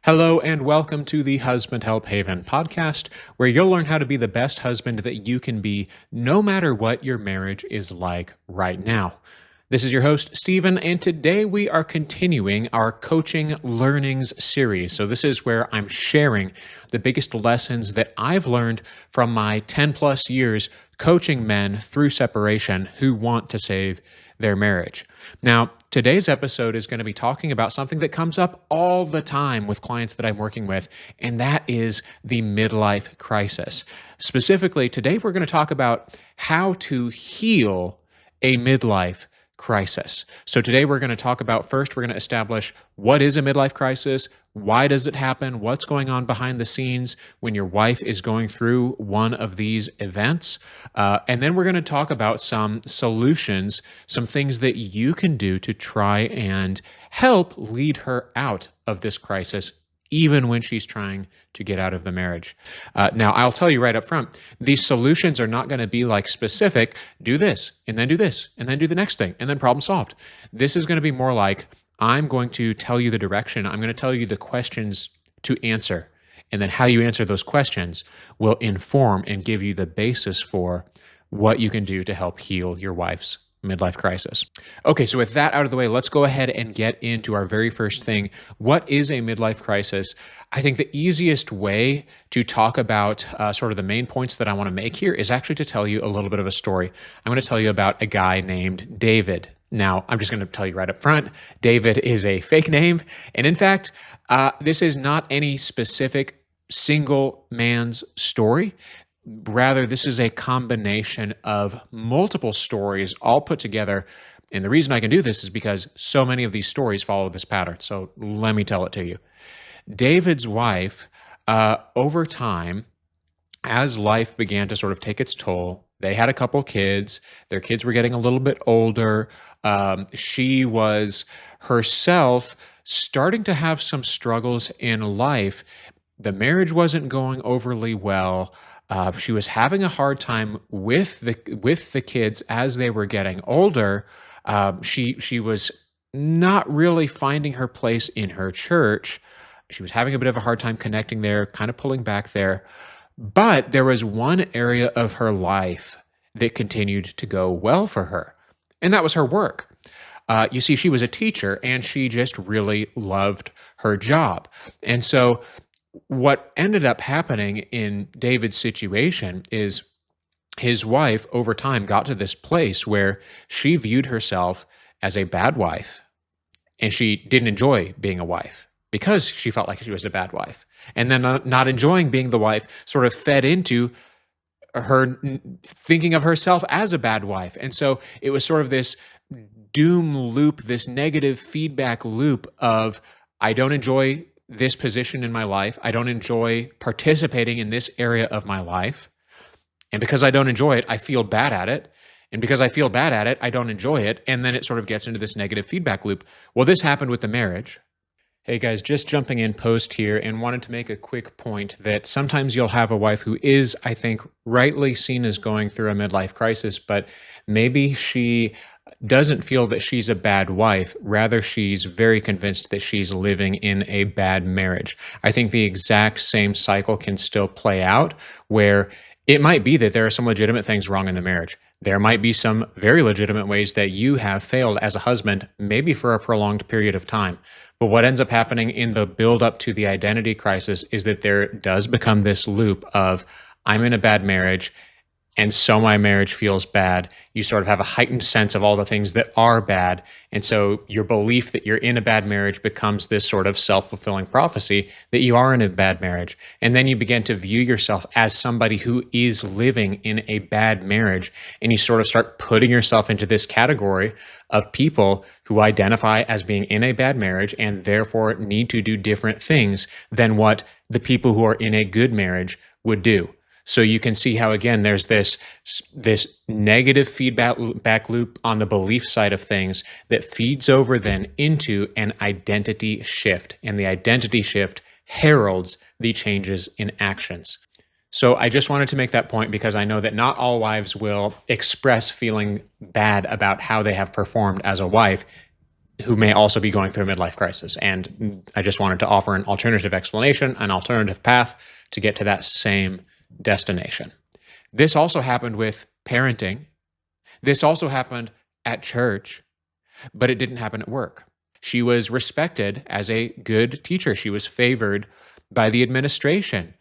Hello and welcome to the Husband Help Haven podcast, where you'll learn how to be the best husband that you can be no matter what your marriage is like right now. This is your host, Stephen, and today we are continuing our coaching learnings series. So this is where I'm sharing the biggest lessons that I've learned from my 10 plus years coaching men through separation who want to save their marriage. Now, today's episode is going to be talking about something that comes up all the time with clients that I'm working with, and that is the midlife crisis. Specifically, today we're going to talk about how to heal a midlife crisis. So today we're going to talk about, first, we're going to establish what is a midlife crisis, why does it happen, what's going on behind the scenes when your wife is going through one of these events, and then we're going to talk about some solutions, some things that you can do to try and help lead her out of this crisis, even when she's trying to get out of the marriage. Now, I'll tell you right up front, these solutions are not going to be like specific, do this, and then do this, and then do the next thing, and then problem solved. This is going to be more like, I'm going to tell you the direction, I'm going to tell you the questions to answer, and then how you answer those questions will inform and give you the basis for what you can do to help heal your wife's midlife crisis. Okay, so with that out of the way, let's go ahead and get into our very first thing. What is a midlife crisis? I think the easiest way to talk about sort of the main points that I want to make here is actually to tell you a little bit of a story. I'm going to tell you about a guy named David. Now, I'm just going to tell you right up front, David is a fake name. And in fact, this is not any specific single man's story. Rather, this is a combination of multiple stories all put together. And the reason I can do this is because so many of these stories follow this pattern. So let me tell it to you. David's wife, over time, as life began to sort of take its toll, they had a couple kids. Their kids were getting a little bit older. She was herself starting to have some struggles in life. The marriage wasn't going overly well. She was having a hard time with the kids as they were getting older. She was not really finding her place in her church. She was having a bit of a hard time connecting there, kind of pulling back there. But there was one area of her life that continued to go well for her, and that was her work. You see, she was a teacher, and she just really loved her job. And so what ended up happening in David's situation is his wife over time got to this place where she viewed herself as a bad wife, and she didn't enjoy being a wife because she felt like she was a bad wife. And then not enjoying being the wife sort of fed into her thinking of herself as a bad wife. And so it was sort of this doom loop, this negative feedback loop of, I don't enjoy this position in my life. I don't enjoy participating in this area of my life. And because I don't enjoy it, I feel bad at it. And because I feel bad at it, I don't enjoy it. And then it sort of gets into this negative feedback loop. Well, this happened with the marriage. Hey guys, just jumping in post here and wanted to make a quick point that sometimes you'll have a wife who is, I think, rightly seen as going through a midlife crisis, but maybe she doesn't feel that she's a bad wife. Rather, she's very convinced that she's living in a bad marriage. I think the exact same cycle can still play out where it might be that there are some legitimate things wrong in the marriage. There might be some very legitimate ways that you have failed as a husband, maybe for a prolonged period of time. But what ends up happening in the build up to the identity crisis is that there does become this loop of, I'm in a bad marriage, and so my marriage feels bad. You sort of have a heightened sense of all the things that are bad. And so your belief that you're in a bad marriage becomes this sort of self-fulfilling prophecy that you are in a bad marriage. And then you begin to view yourself as somebody who is living in a bad marriage. And you sort of start putting yourself into this category of people who identify as being in a bad marriage and therefore need to do different things than what the people who are in a good marriage would do. So you can see how, again, there's this negative feedback loop on the belief side of things that feeds over then into an identity shift. And the identity shift heralds the changes in actions. So I just wanted to make that point because I know that not all wives will express feeling bad about how they have performed as a wife who may also be going through a midlife crisis. And I just wanted to offer an alternative explanation, an alternative path to get to that same destination. This also happened with parenting. This also happened at church, but it didn't happen at work. She was respected as a good teacher. She was favored by the administration.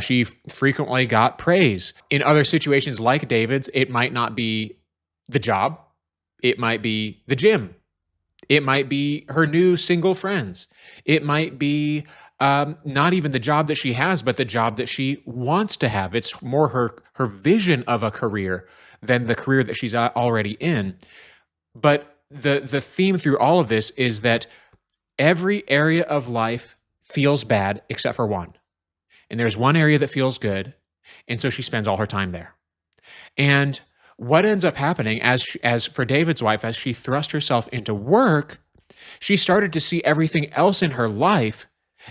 She frequently got praise. In other situations like David's, it might not be the job, it might be the gym, it might be her new single friends, it might be not even the job that she has, but the job that she wants to have. It's more her vision of a career than the career that she's already in. But the theme through all of this is that every area of life feels bad except for one. And there's one area that feels good, and so she spends all her time there. And what ends up happening as for David's wife, as she thrust herself into work, she started to see everything else in her life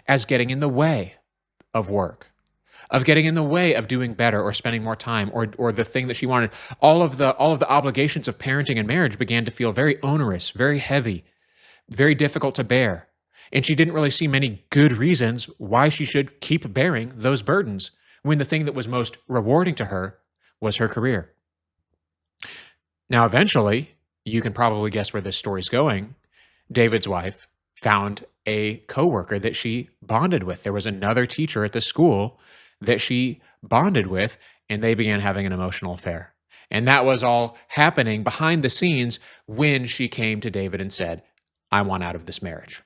as getting in the way of work, of getting in the way of doing better or spending more time or the thing that she wanted. All of the obligations of parenting and marriage began to feel very onerous, very heavy, very difficult to bear. And she didn't really see many good reasons why she should keep bearing those burdens when the thing that was most rewarding to her was her career. Now, eventually, you can probably guess where this story's going. David's wife found a coworker that she bonded with. There was another teacher at the school that she bonded with, and they began having an emotional affair. And that was all happening behind the scenes when she came to David and said, I want out of this marriage.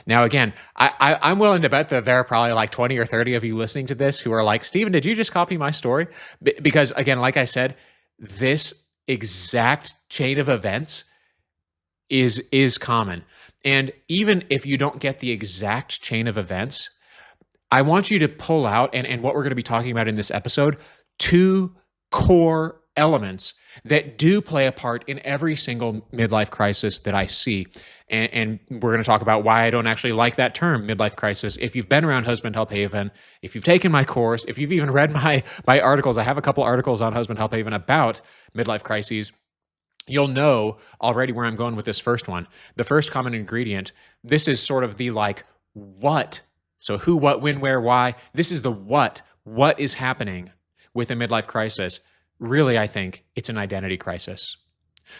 Now, again, I'm willing to bet that there are probably like 20 or 30 of you listening to this who are like, Stephen, did you just copy my story? Because, again, like I said, this exact chain of events is common. And even if you don't get the exact chain of events, I want you to pull out, and what we're going to be talking about in this episode, two core elements that do play a part in every single midlife crisis that I see. And we're going to talk about why I don't actually like that term, midlife crisis. If you've been around Husband Help Haven, if you've taken my course, if you've even read my articles, I have a couple articles on Husband Help Haven about midlife crises, you'll know already where I'm going with this first one. The first common ingredient, this is sort of the like what. So who, what, when, where, why. This is the what. What is happening with a midlife crisis? Really, I think it's an identity crisis.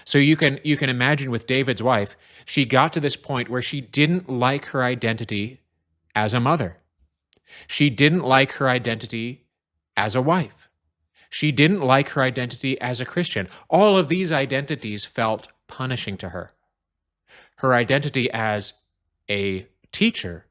So you can imagine with David's wife, she got to this point where she didn't like her identity as a mother. She didn't like her identity as a wife. She didn't like her identity as a Christian. All of these identities felt punishing to her. Her identity as a teacher,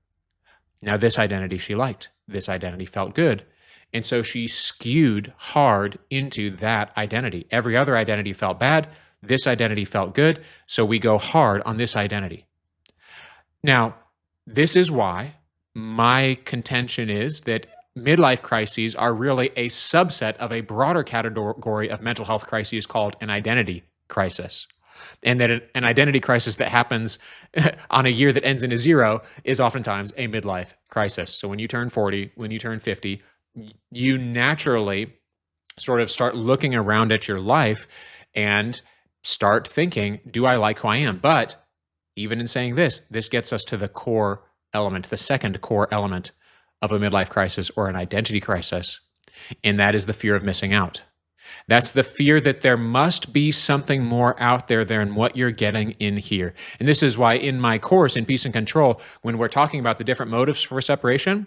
now this identity she liked. This identity felt good. And so she skewed hard into that identity. Every other identity felt bad. This identity felt good. So we go hard on this identity. Now, this is why my contention is that midlife crises are really a subset of a broader category of mental health crises called an identity crisis. And that an identity crisis that happens on a year that ends in a 0 is oftentimes a midlife crisis. So when you turn 40, when you turn 50, you naturally sort of start looking around at your life and start thinking, do I like who I am? But even in saying this gets us to the core element, the second core element of a midlife crisis or an identity crisis, and that is the fear of missing out. That's the fear that there must be something more out there than what you're getting in here. And this is why in my course, in Peace and Control, when we're talking about the different motives for separation,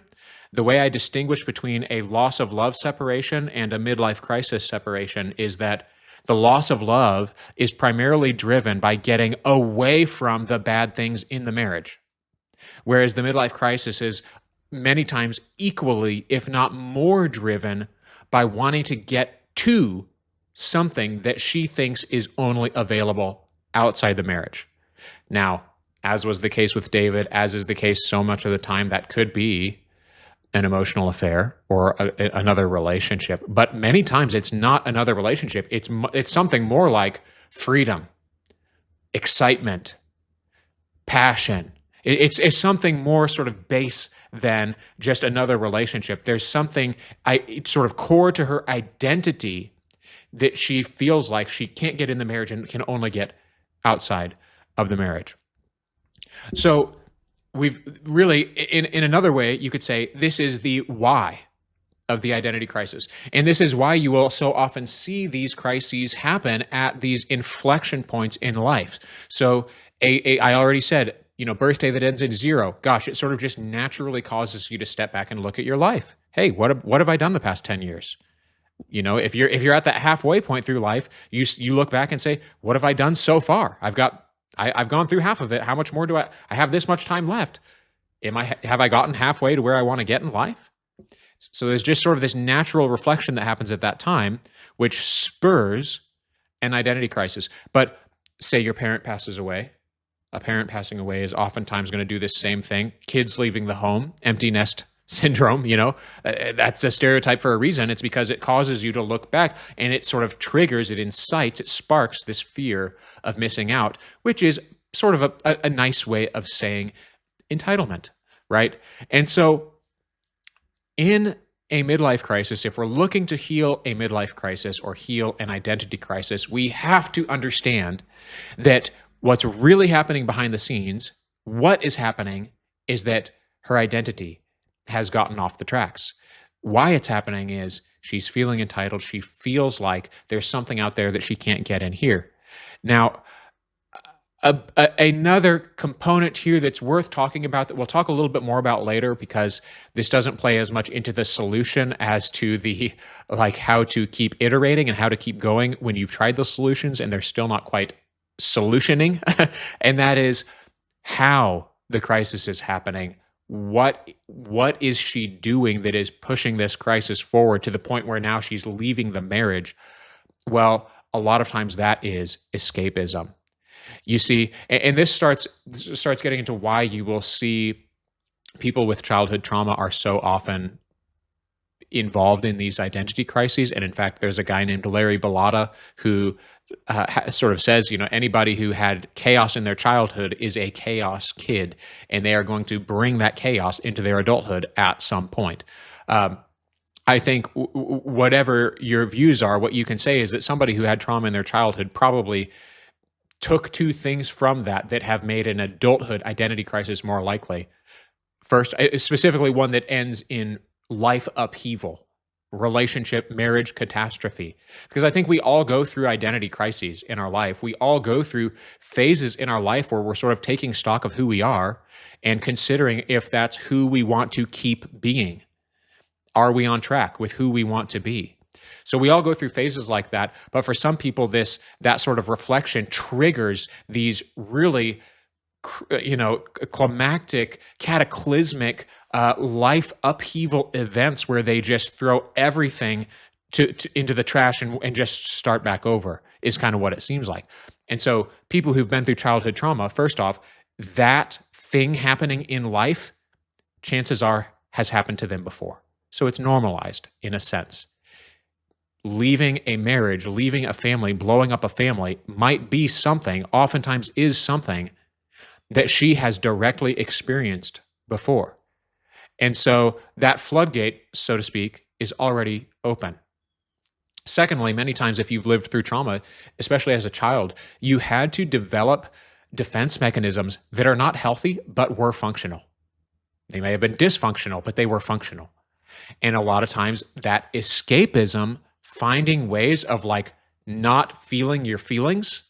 the way I distinguish between a loss of love separation and a midlife crisis separation is that the loss of love is primarily driven by getting away from the bad things in the marriage, whereas the midlife crisis is many times equally, if not more, driven by wanting to get to something that she thinks is only available outside the marriage. Now, as was the case with David, as is the case so much of the time, that could be an emotional affair or another relationship. But many times it's not another relationship. It's something more like freedom, excitement, passion. It's something more sort of base than just another relationship. There's something sort of core to her identity that she feels like she can't get in the marriage and can only get outside of the marriage. So we've really, in another way, you could say this is the why of the identity crisis. And this is why you will so often see these crises happen at these inflection points in life. So I already said, birthday that ends in zero. Gosh, it sort of just naturally causes you to step back and look at your life. Hey, what have I done the past 10 years? If you're at that halfway point through life, you look back and say, what have I done so far? I've gone through half of it. How much more do I have this much time left? Have I gotten halfway to where I want to get in life? So there's just sort of this natural reflection that happens at that time, which spurs an identity crisis. But say your parent passes away. A parent passing away is oftentimes going to do this same thing. Kids leaving the home, empty nest syndrome, that's a stereotype for a reason. It's because it causes you to look back and it sort of triggers, it incites, it sparks this fear of missing out, which is sort of a nice way of saying entitlement, right? And so in a midlife crisis, if we're looking to heal a midlife crisis or heal an identity crisis, we have to understand that what's really happening behind the scenes, what is happening is that her identity has gotten off the tracks. Why it's happening is she's feeling entitled. She feels like there's something out there that she can't get in here. Now, another component here that's worth talking about that we'll talk a little bit more about later, because this doesn't play as much into the solution as to the how to keep iterating and how to keep going when you've tried the solutions and they're still not quite solutioning. And that is how the crisis is happening. What is she doing that is pushing this crisis forward to the point where now she's leaving the marriage? Well, a lot of times that is escapism. You see, and this starts getting into why you will see people with childhood trauma are so often involved in these identity crises. And in fact, there's a guy named Larry Bellotta who sort of says, anybody who had chaos in their childhood is a chaos kid, and they are going to bring that chaos into their adulthood at some point. I think whatever your views are, what you can say is that somebody who had trauma in their childhood probably took two things from that have made an adulthood identity crisis more likely. First, specifically one that ends in life upheaval, relationship, marriage catastrophe. Because I think we all go through identity crises in our life. We all go through phases in our life where we're sort of taking stock of who we are and considering if that's who we want to keep being. Are we on track with who we want to be? So we all go through phases like that, but for some people, that sort of reflection triggers these really, climactic, cataclysmic life upheaval events where they just throw everything into the trash and just start back over, is kind of what it seems like. And so people who've been through childhood trauma, first off, that thing happening in life, chances are, has happened to them before. So it's normalized in a sense. Leaving a marriage, leaving a family, blowing up a family might be something, oftentimes is something, that she has directly experienced before. And so that floodgate, so to speak, is already open. Secondly, many times if you've lived through trauma, especially as a child, you had to develop defense mechanisms that are not healthy, but were functional. They may have been dysfunctional, but they were functional. And a lot of times that escapism, finding ways of not feeling your feelings,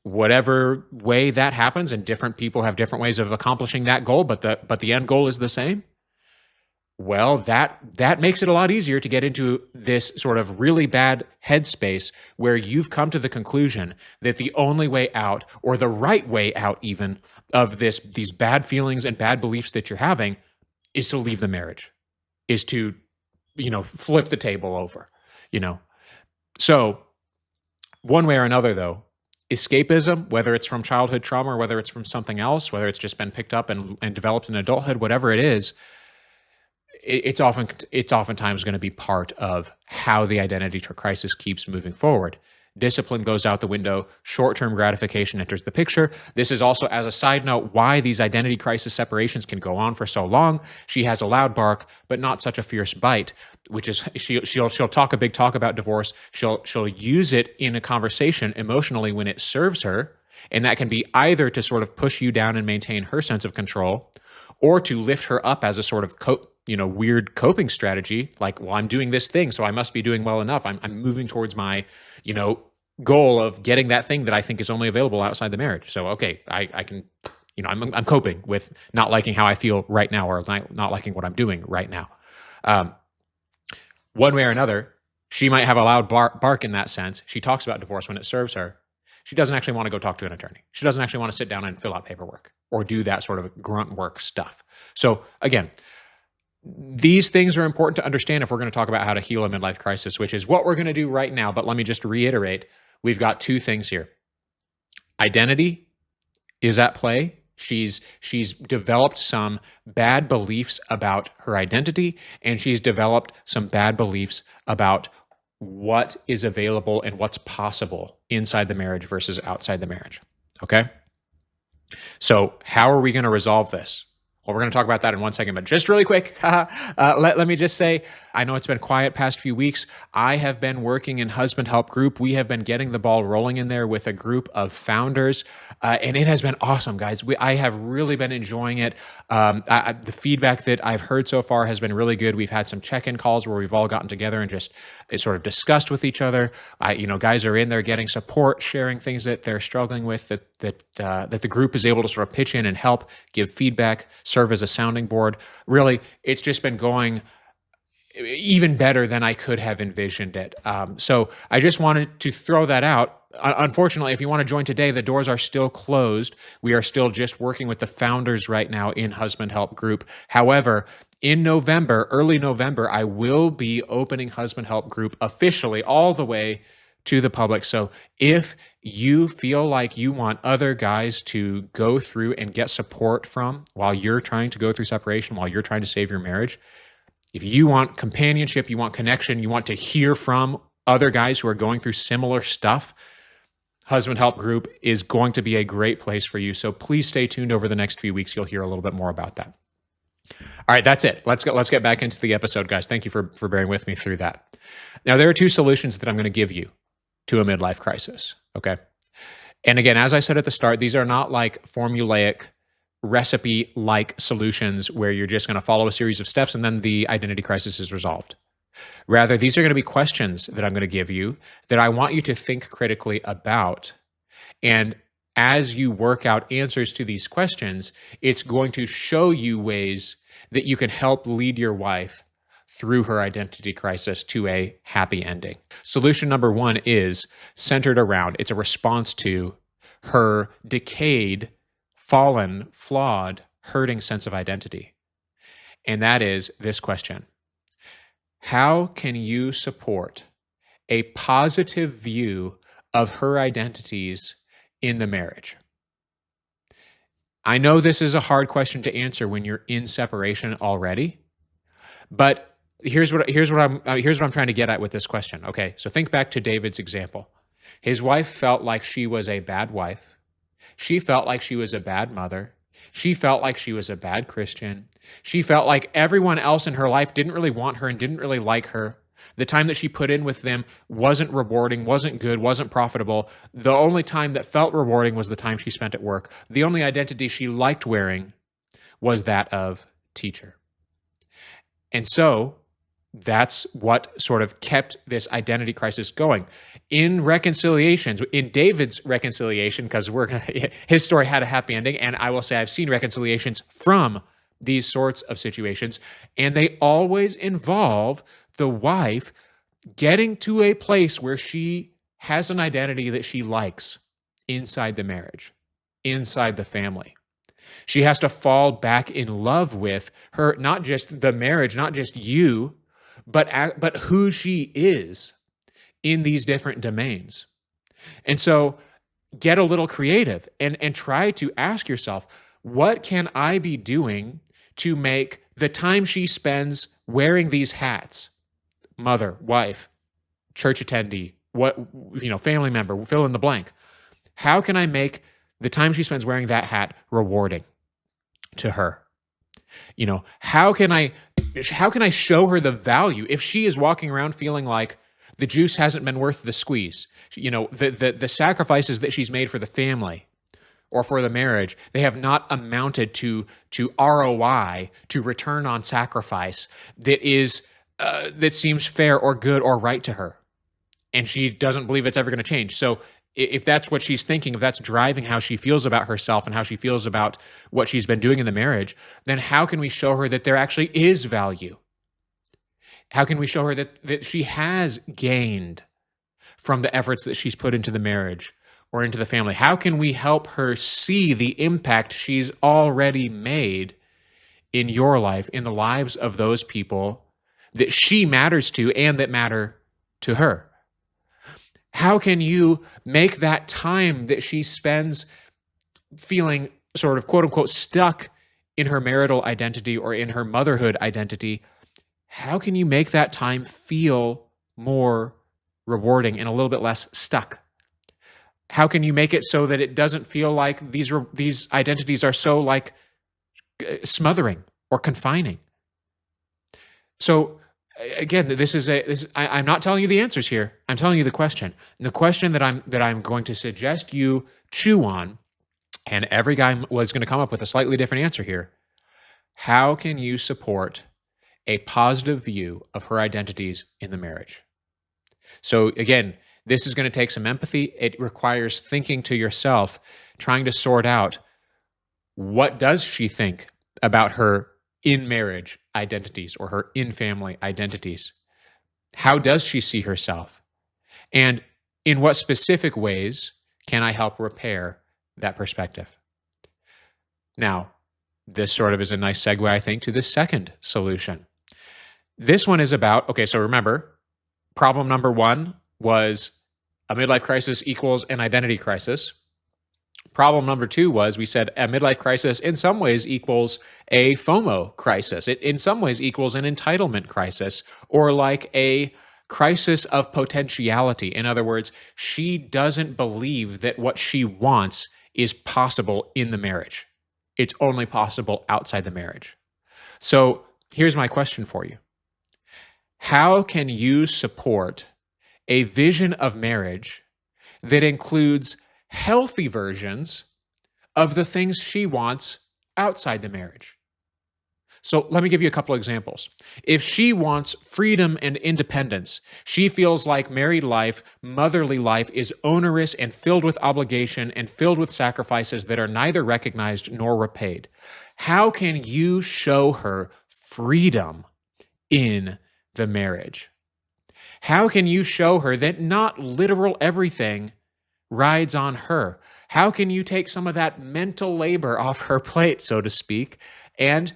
whatever way that happens, and different people have different ways of accomplishing that goal, but the end goal is the same. Well, that makes it a lot easier to get into this sort of really bad headspace where you've come to the conclusion that the only way out, or the right way out even, of these bad feelings and bad beliefs that you're having is to leave the marriage, is to, flip the table over. So one way or another, though, escapism, whether it's from childhood trauma or whether it's from something else, whether it's just been picked up and developed in adulthood, whatever it is, it's oftentimes going to be part of how the identity crisis keeps moving forward. Discipline goes out the window. Short-term gratification enters the picture. This is also, as a side note, why these identity crisis separations can go on for so long. She has a loud bark, but not such a fierce bite, which is she'll talk a big talk about divorce. She'll use it in a conversation emotionally when it serves her, And that can be either to sort of push you down and maintain her sense of control, or to lift her up as a sort of weird coping strategy. Like, well, I'm doing this thing, so I must be doing well enough. I'm moving towards my, goal of getting that thing that I think is only available outside the marriage. So, okay, I can, I'm coping with not liking how I feel right now, or not liking what I'm doing right now. One way or another, she might have a loud bark in that sense. She talks about divorce when it serves her. She doesn't actually want to go talk to an attorney. She doesn't actually want to sit down and fill out paperwork or do that sort of grunt work stuff. So again, these things are important to understand if we're going to talk about how to heal a midlife crisis, which is what we're going to do right now. But let me just reiterate, we've got two things here. Identity is at play. She's developed some bad beliefs about her identity, and she's developed some bad beliefs about what is available and what's possible inside the marriage versus outside the marriage. Okay? So how are we going to resolve this? Well, we're going to talk about that in 1 second, but just really quick, let me just say, I know it's been quiet past few weeks. I have been working in Husband Help Group. We have been getting the ball rolling in there with a group of founders, and it has been awesome, guys. I have really been enjoying it. The feedback that I've heard so far has been really good. We've had some check-in calls where we've all gotten together and just sort of discussed with each other. Guys are in there getting support, sharing things that they're struggling with, that the group is able to sort of pitch in and help, give feedback, serve as a sounding board. Really, it's just been going even better than I could have envisioned it. So I just wanted to throw that out. Unfortunately, if you want to join today, the doors are still closed. We are still just working with the founders right now in Husband Help Group. However, in November, early November, I will be opening Husband Help Group officially all the way to the public. So if you feel like you want other guys to go through and get support from while you're trying to go through separation, while you're trying to save your marriage, if you want companionship, you want connection, you want to hear from other guys who are going through similar stuff, Husband Help Group is going to be a great place for you. So please stay tuned over the next few weeks. You'll hear a little bit more about that. All right, that's it. Let's get back into the episode, guys. Thank you for bearing with me through that. Now, there are two solutions that I'm going to give you to a midlife crisis, okay? And again, as I said at the start, these are not like formulaic, recipe-like solutions where you're just going to follow a series of steps and then the identity crisis is resolved. Rather, these are going to be questions that I'm going to give you that I want you to think critically about. And as you work out answers to these questions, it's going to show you ways that you can help lead your wife through her identity crisis to a happy ending. Solution number one is centered around, it's a response to her decayed, fallen, flawed, hurting sense of identity. And that is this question: how can you support a positive view of her identities in the marriage? I know this is a hard question to answer when you're in separation already, but here's what I'm trying to get at with this question. Okay, so think back to David's example. His wife felt like she was a bad wife. She felt like she was a bad mother. She felt like she was a bad Christian. She felt like everyone else in her life didn't really want her and didn't really like her. The time that she put in with them wasn't rewarding, wasn't good, wasn't profitable. The only time that felt rewarding was the time she spent at work. The only identity she liked wearing was that of teacher. And so that's what sort of kept this identity crisis going. In reconciliations, in David's reconciliation, because his story had a happy ending, and I will say I've seen reconciliations from these sorts of situations, and they always involve the wife getting to a place where she has an identity that she likes inside the marriage, inside the family. She has to fall back in love with her, not just the marriage, not just you, but who she is in these different domains. And so get a little creative and try to ask yourself, what can I be doing to make the time she spends wearing these hats, mother, wife, church attendee, family member, fill in the blank. How can I make the time she spends wearing that hat rewarding to her? How can I show her the value if she is walking around feeling like The juice hasn't been worth the squeeze. You know, the sacrifices that she's made for the family or for the marriage, they have not amounted to ROI, to return on sacrifice that seems fair or good or right to her, and she doesn't believe it's ever going to change. So if that's what she's thinking, if that's driving how she feels about herself and how she feels about what she's been doing in the marriage, then how can we show her that there actually is value? How can we show her that she has gained from the efforts that she's put into the marriage or into the family? How can we help her see the impact she's already made in your life, in the lives of those people that she matters to and that matter to her? How can you make that time that she spends feeling sort of quote unquote stuck in her marital identity or in her motherhood identity? How can you make that time feel more rewarding and a little bit less stuck? How can you make it so that it doesn't feel like these identities are so like smothering or confining? So again, I'm not telling you the answers here. I'm telling you the question. And the question that I'm going to suggest you chew on, and every guy was going to come up with a slightly different answer here. How can you support a positive view of her identities in the marriage? So again, this is going to take some empathy. It requires thinking to yourself, trying to sort out, what does she think about her in marriage identities or her in family identities? How does she see herself? And in what specific ways can I help repair that perspective? Now, this sort of is a nice segue, I think, to the second solution. This one is about, okay, so remember, problem number one was a midlife crisis equals an identity crisis. Problem number two was, we said a midlife crisis in some ways equals a FOMO crisis. It in some ways equals an entitlement crisis, or like a crisis of potentiality. In other words, she doesn't believe that what she wants is possible in the marriage. It's only possible outside the marriage. So here's my question for you. How can you support a vision of marriage that includes healthy versions of the things she wants outside the marriage? So let me give you a couple examples. If she wants freedom and independence, she feels like married life, motherly life is onerous and filled with obligation and filled with sacrifices that are neither recognized nor repaid. How can you show her freedom in the marriage? How can you show her that not literal everything rides on her? How can you take some of that mental labor off her plate, so to speak, and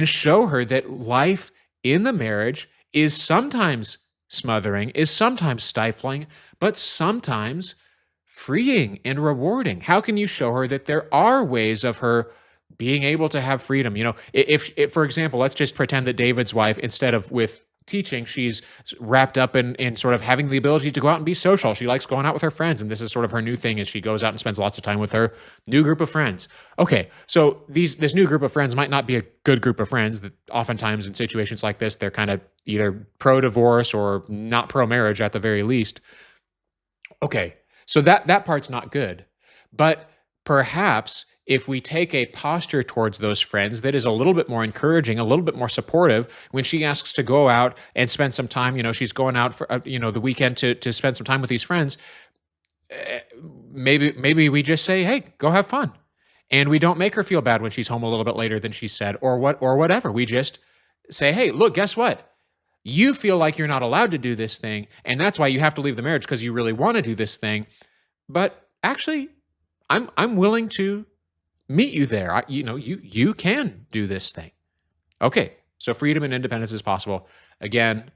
show her that life in the marriage is sometimes smothering, is sometimes stifling, but sometimes freeing and rewarding? How can you show her that there are ways of her being able to have freedom? You know, if for example, let's just pretend that David's wife, instead of with teaching, she's wrapped up in sort of having the ability to go out and be social. She likes going out with her friends, and this is sort of her new thing, is she goes out and spends lots of time with her new group of friends. Okay, so this new group of friends might not be a good group of friends. That oftentimes in situations like this, they're kind of either pro-divorce or not pro-marriage at the very least. Okay, so that part's not good. But perhaps if we take a posture towards those friends that is a little bit more encouraging, a little bit more supportive, when she asks to go out and spend some time, she's going out for, the weekend to spend some time with these friends, maybe we just say, hey, go have fun. And we don't make her feel bad when she's home a little bit later than she said, or whatever. We just say, hey, look, guess what? You feel like you're not allowed to do this thing, and that's why you have to leave the marriage, because you really want to do this thing. But actually, I'm willing to meet you there. You can do this thing. Okay, so freedom and independence is possible. Again,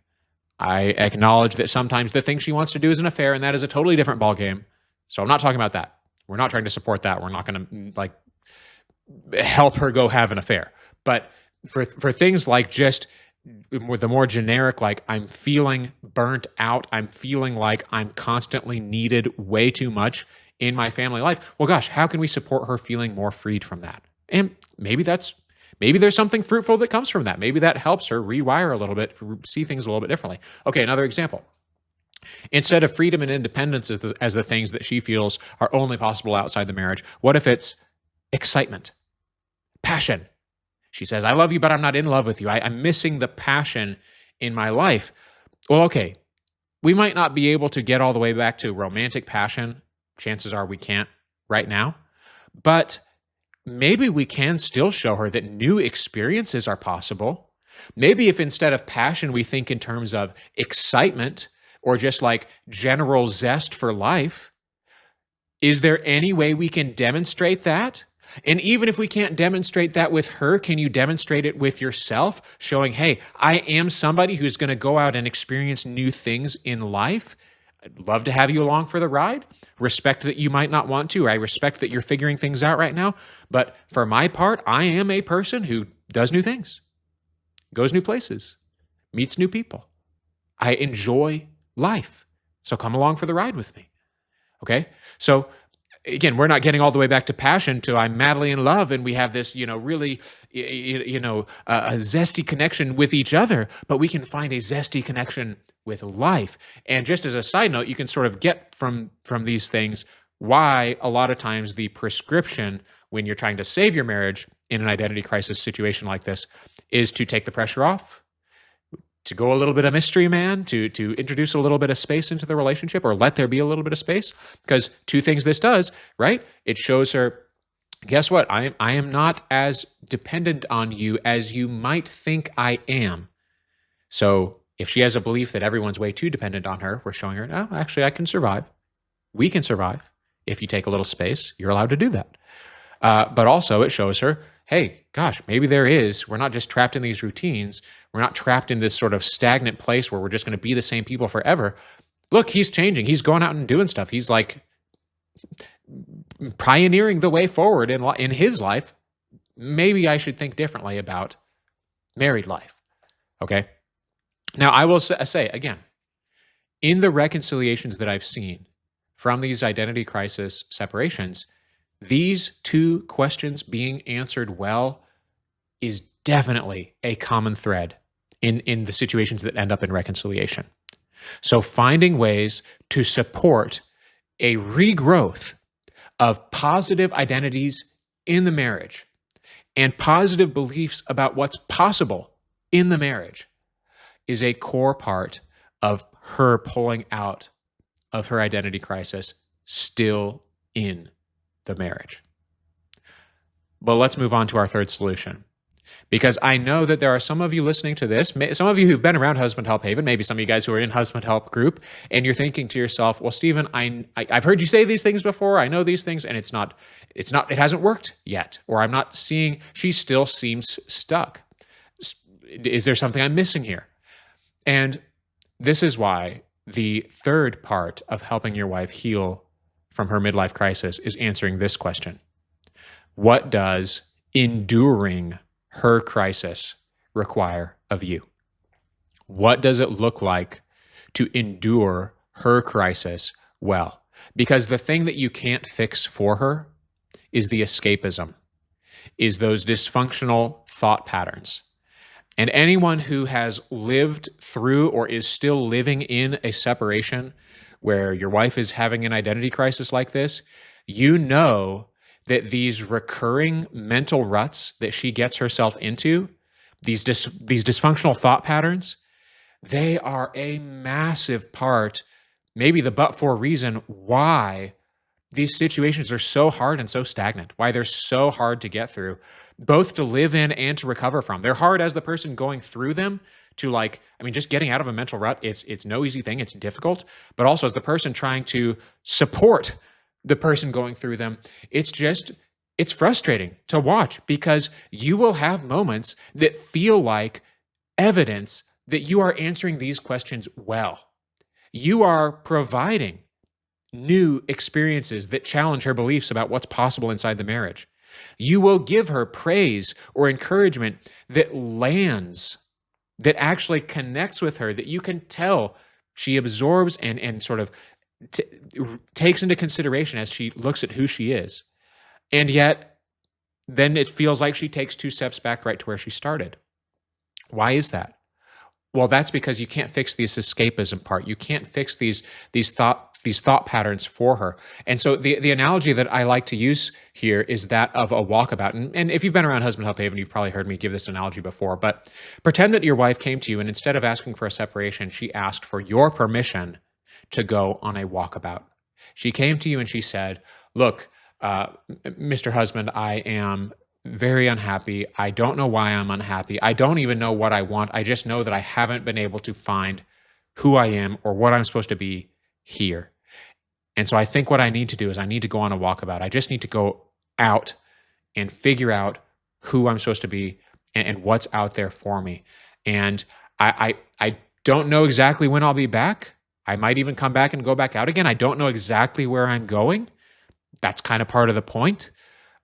I acknowledge that sometimes the thing she wants to do is an affair, and that is a totally different ballgame. So I'm not talking about that. We're not trying to support that. We're not going to help her go have an affair. But for things like just the more generic, like I'm feeling burnt out, I'm feeling like I'm constantly needed way too much in my family life. Well, gosh, how can we support her feeling more freed from that? And maybe there's something fruitful that comes from that. Maybe that helps her rewire a little bit, see things a little bit differently. Okay, another example. Instead of freedom and independence as the things that she feels are only possible outside the marriage, what if it's excitement, passion? She says, I love you, but I'm not in love with you. I'm missing the passion in my life. Well, okay, we might not be able to get all the way back to romantic passion. Chances are we can't right now. But maybe we can still show her that new experiences are possible. Maybe if instead of passion, we think in terms of excitement or just like general zest for life, is there any way we can demonstrate that? And even if we can't demonstrate that with her, can you demonstrate it with yourself, showing, hey, I am somebody who's going to go out and experience new things in life? I'd love to have you along for the ride. Respect that you might not want to. I respect that you're figuring things out right now. But for my part, I am a person who does new things, goes new places, meets new people. I enjoy life. So come along for the ride with me. Okay? So again, we're not getting all the way back to passion to I'm madly in love and we have this, really, a zesty connection with each other, but we can find a zesty connection with life. And just as a side note, you can sort of get from these things why a lot of times the prescription when you're trying to save your marriage in an identity crisis situation like this is to take the pressure off, to go a little bit of mystery man, to introduce a little bit of space into the relationship, or let there be a little bit of space. Because two things this does, right? It shows her, guess what? I am not as dependent on you as you might think I am. So if she has a belief that everyone's way too dependent on her, we're showing her, no, actually, I can survive. We can survive. If you take a little space, you're allowed to do that. But also it shows her, hey, gosh, maybe we're not just trapped in these routines. We're not trapped in this sort of stagnant place where we're just going to be the same people forever. Look, he's changing. He's going out and doing stuff. He's like pioneering the way forward in his life. Maybe I should think differently about married life. Okay. Now, I will say again, in the reconciliations that I've seen from these identity crisis separations, these two questions being answered well is definitely a common thread in the situations that end up in reconciliation. So finding ways to support a regrowth of positive identities in the marriage and positive beliefs about what's possible in the marriage is a core part of her pulling out of her identity crisis still in the marriage. But let's move on to our third solution. Because I know that there are some of you listening to this, some of you who've been around Husband Help Haven, maybe some of you guys who are in Husband Help group, and you're thinking to yourself, well, Stephen, I've heard you say these things before, I know these things, and it hasn't worked yet, or I'm not seeing, she still seems stuck. Is there something I'm missing here? And this is why the third part of helping your wife heal from her midlife crisis is answering this question. What does enduring her crisis require of you? What does it look like to endure her crisis well? Because the thing that you can't fix for her is the escapism, is those dysfunctional thought patterns. And anyone who has lived through or is still living in a separation where your wife is having an identity crisis like this, you know that these recurring mental ruts that she gets herself into, these dysfunctional thought patterns, they are a massive part, maybe the but-for reason why these situations are so hard and so stagnant, why they're so hard to get through, both to live in and to recover from. They're hard as the person going through them to just getting out of a mental rut, it's no easy thing, it's difficult, but also as the person trying to support the person going through them, it's frustrating to watch because you will have moments that feel like evidence that you are answering these questions well. You are providing new experiences that challenge her beliefs about what's possible inside the marriage. You will give her praise or encouragement that lands, that actually connects with her, that you can tell she absorbs and sort of takes into consideration as she looks at who she is. And yet, then it feels like she takes two steps back right to where she started. Why is that? Well, that's because you can't fix this escapism part. You can't fix these thought patterns for her. And so the analogy that I like to use here is that of a walkabout. And if you've been around Husband Help Haven, you've probably heard me give this analogy before. But pretend that your wife came to you and instead of asking for a separation, she asked for your permission to go on a walkabout. She came to you and she said, "Look, Mr. Husband, I am very unhappy. I don't know why I'm unhappy. I don't even know what I want. I just know that I haven't been able to find who I am or what I'm supposed to be here. And so I think what I need to do is I need to go on a walkabout. I just need to go out and figure out who I'm supposed to be and what's out there for me. And I don't know exactly when I'll be back. I might even come back and go back out again. I don't know exactly where I'm going. That's kind of part of the point.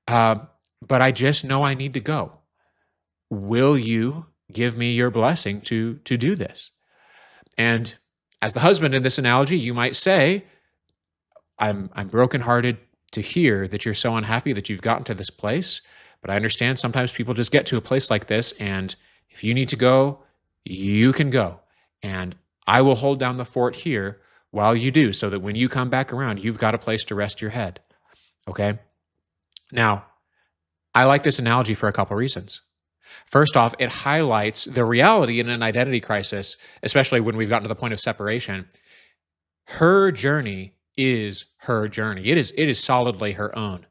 But I just know I need to go. Will you give me your blessing to do this?" And as the husband in this analogy, you might say, I'm brokenhearted to hear that you're so unhappy that you've gotten to this place, but I understand sometimes people just get to a place like this, and if you need to go, you can go. And I will hold down the fort here while you do, so that when you come back around, you've got a place to rest your head. Okay? Now, I like this analogy for a couple reasons. First off, it highlights the reality in an identity crisis, especially when we've gotten to the point of separation. Her journey is her journey. It is solidly her own.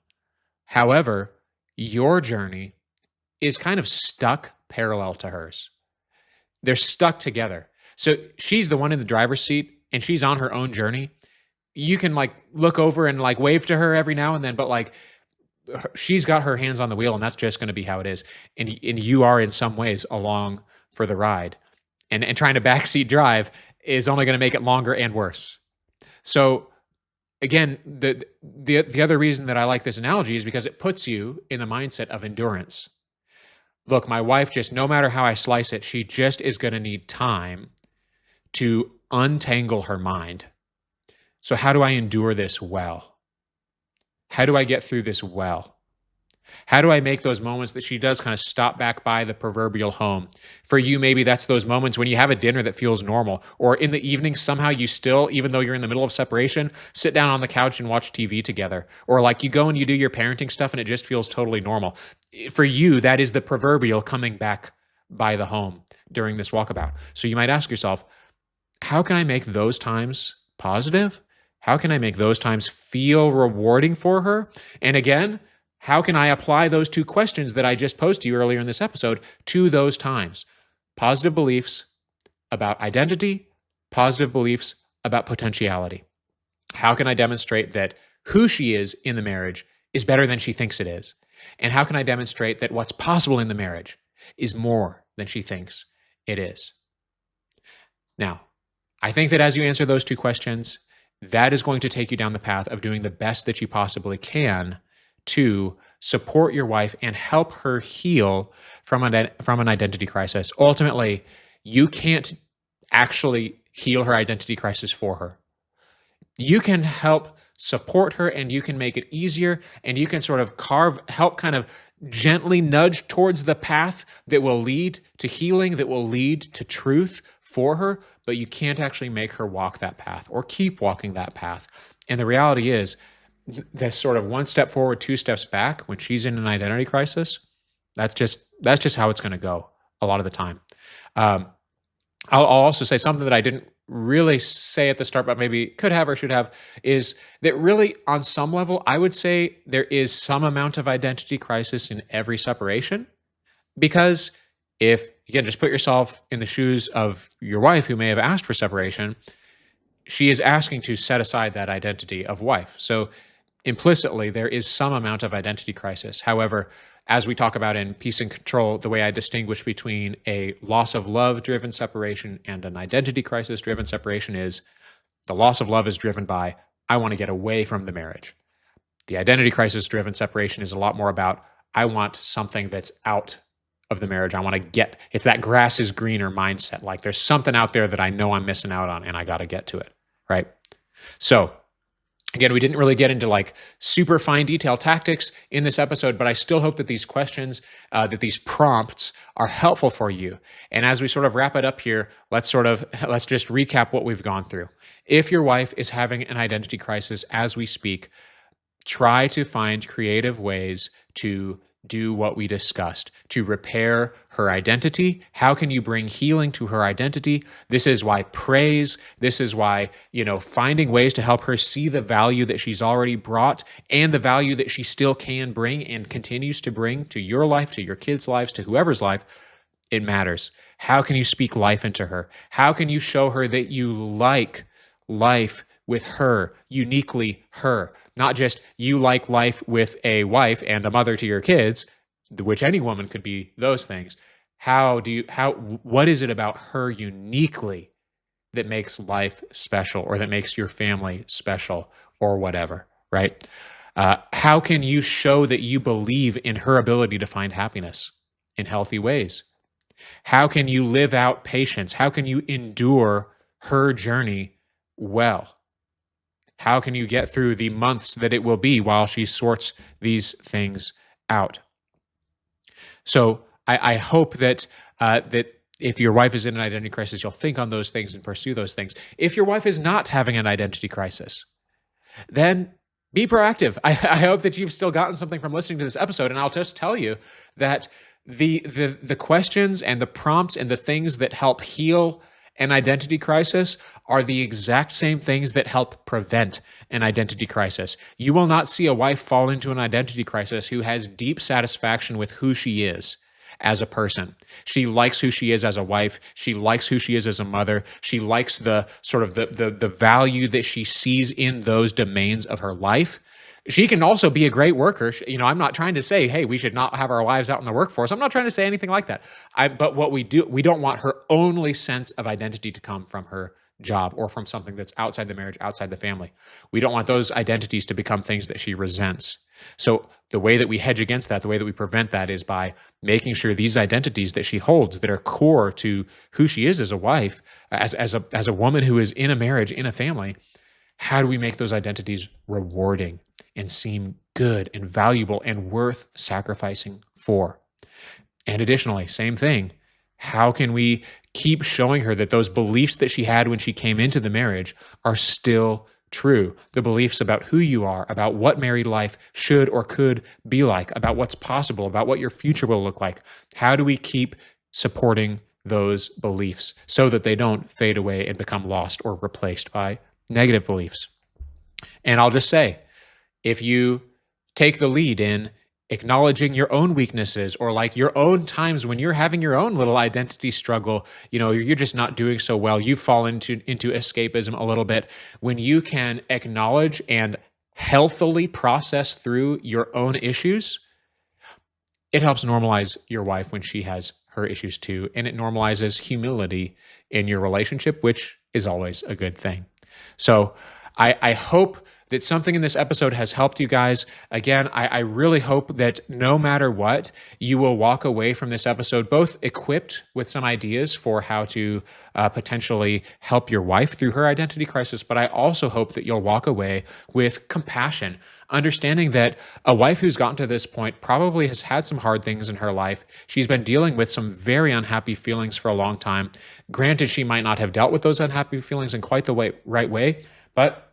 However, your journey is kind of stuck parallel to hers. They're stuck together. So she's the one in the driver's seat and she's on her own journey. You can like look over and like wave to her every now and then, but like she's got her hands on the wheel and that's just going to be how it is. And you are in some ways along for the ride. And trying to backseat drive is only going to make it longer and worse. So again, the other reason that I like this analogy is because it puts you in the mindset of endurance. Look, my wife, just no matter how I slice it, she just is going to need time to untangle her mind. So how do I endure this well? How do I get through this well? How do I make those moments that she does kind of stop back by the proverbial home? For you, maybe that's those moments when you have a dinner that feels normal, or in the evening, somehow you still, even though you're in the middle of separation, sit down on the couch and watch TV together. Or like you go and you do your parenting stuff and it just feels totally normal. For you, that is the proverbial coming back by the home during this walkabout. So you might ask yourself, how can I make those times positive? How can I make those times feel rewarding for her? And again, how can I apply those two questions that I just posed to you earlier in this episode to those times? Positive beliefs about identity, positive beliefs about potentiality. How can I demonstrate that who she is in the marriage is better than she thinks it is? And how can I demonstrate that what's possible in the marriage is more than she thinks it is? Now, I think that as you answer those two questions, that is going to take you down the path of doing the best that you possibly can to support your wife and help her heal from an identity crisis. Ultimately, you can't actually heal her identity crisis for her. You can help support her and you can make it easier and you can sort of help kind of gently nudge towards the path that will lead to healing, that will lead to truth for her, but you can't actually make her walk that path or keep walking that path. And the reality is, this sort of one step forward, two steps back when she's in an identity crisis, that's just how it's going to go a lot of the time. I'll also say something that I didn't really say at the start, but maybe could have or should have, is that really on some level, I would say there is some amount of identity crisis in every separation. Because if, again, just put yourself in the shoes of your wife who may have asked for separation, she is asking to set aside that identity of wife. So implicitly, there is some amount of identity crisis. However, as we talk about in Peace and Control, the way I distinguish between a loss of love-driven separation and an identity crisis-driven separation is the loss of love is driven by, I want to get away from the marriage. The identity crisis-driven separation is a lot more about, I want something that's out of the marriage. I want to get, it's that grass is greener mindset. Like there's something out there that I know I'm missing out on and I got to get to it, right? So Again, we didn't really get into like super fine detail tactics in this episode, but I still hope that these questions, that these prompts are helpful for you. And as we sort of wrap it up here, let's just recap what we've gone through. If your wife is having an identity crisis as we speak, try to find creative ways to do what we discussed to repair her identity. How can you bring healing to her identity? This is why praise, this is why, finding ways to help her see the value that she's already brought and the value that she still can bring and continues to bring to your life, to your kids' lives, to whoever's life, it matters. How can you speak life into her? How can you show her that you like life with her, uniquely her, not just you like life with a wife and a mother to your kids, which any woman could be those things. What is it about her uniquely that makes life special or that makes your family special or whatever, right? How can you show that you believe in her ability to find happiness in healthy ways? How can you live out patience? How can you endure her journey well? How can you get through the months that it will be while she sorts these things out? So I hope that if your wife is in an identity crisis, you'll think on those things and pursue those things. If your wife is not having an identity crisis, then be proactive. I hope that you've still gotten something from listening to this episode, and I'll just tell you that the questions and the prompts and the things that help heal an identity crisis are the exact same things that help prevent an identity crisis. You will not see a wife fall into an identity crisis who has deep satisfaction with who she is as a person. She likes who she is as a wife. She likes who she is as a mother. She likes the sort of the value that she sees in those domains of her life. She can also be a great worker. I'm not trying to say, hey, we should not have our wives out in the workforce. I'm not trying to say anything like that. But what we don't want her only sense of identity to come from her job or from something that's outside the marriage, outside the family. We don't want those identities to become things that she resents. So the way that we hedge against that, the way that we prevent that is by making sure these identities that she holds that are core to who she is as a wife, as a woman who is in a marriage, in a family, how do we make those identities rewarding and seem good and valuable and worth sacrificing for? And additionally, same thing. How can we keep showing her that those beliefs that she had when she came into the marriage are still true? The beliefs about who you are, about what married life should or could be like, about what's possible, about what your future will look like. How do we keep supporting those beliefs so that they don't fade away and become lost or replaced by negative beliefs? And I'll just say, if you take the lead in acknowledging your own weaknesses or like your own times when you're having your own little identity struggle, you're just not doing so well, you fall into escapism a little bit, when you can acknowledge and healthily process through your own issues, it helps normalize your wife when she has her issues too, and it normalizes humility in your relationship, which is always a good thing. So I hope that something in this episode has helped you guys. Again, I really hope that no matter what, you will walk away from this episode both equipped with some ideas for how to potentially help your wife through her identity crisis, but I also hope that you'll walk away with compassion, understanding that a wife who's gotten to this point probably has had some hard things in her life. She's been dealing with some very unhappy feelings for a long time. Granted, she might not have dealt with those unhappy feelings in quite the right way, but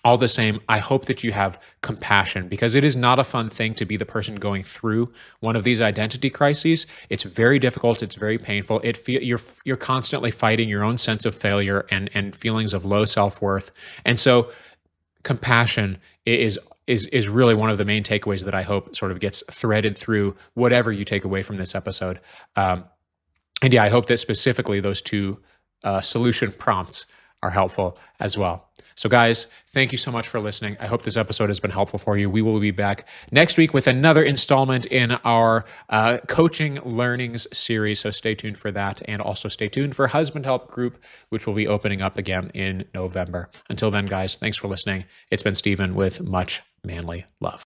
all the same, I hope that you have compassion, because it is not a fun thing to be the person going through one of these identity crises. It's very difficult. It's very painful. You're constantly fighting your own sense of failure and feelings of low self-worth. And so compassion is really one of the main takeaways that I hope sort of gets threaded through whatever you take away from this episode. And yeah, I hope that specifically those two solution prompts are helpful as well. So guys, thank you so much for listening. I hope this episode has been helpful for you. We will be back next week with another installment in our coaching learnings series. So stay tuned for that. And also stay tuned for Husband Help Group, which will be opening up again in November. Until then, guys, thanks for listening. It's been Stephen with much manly love.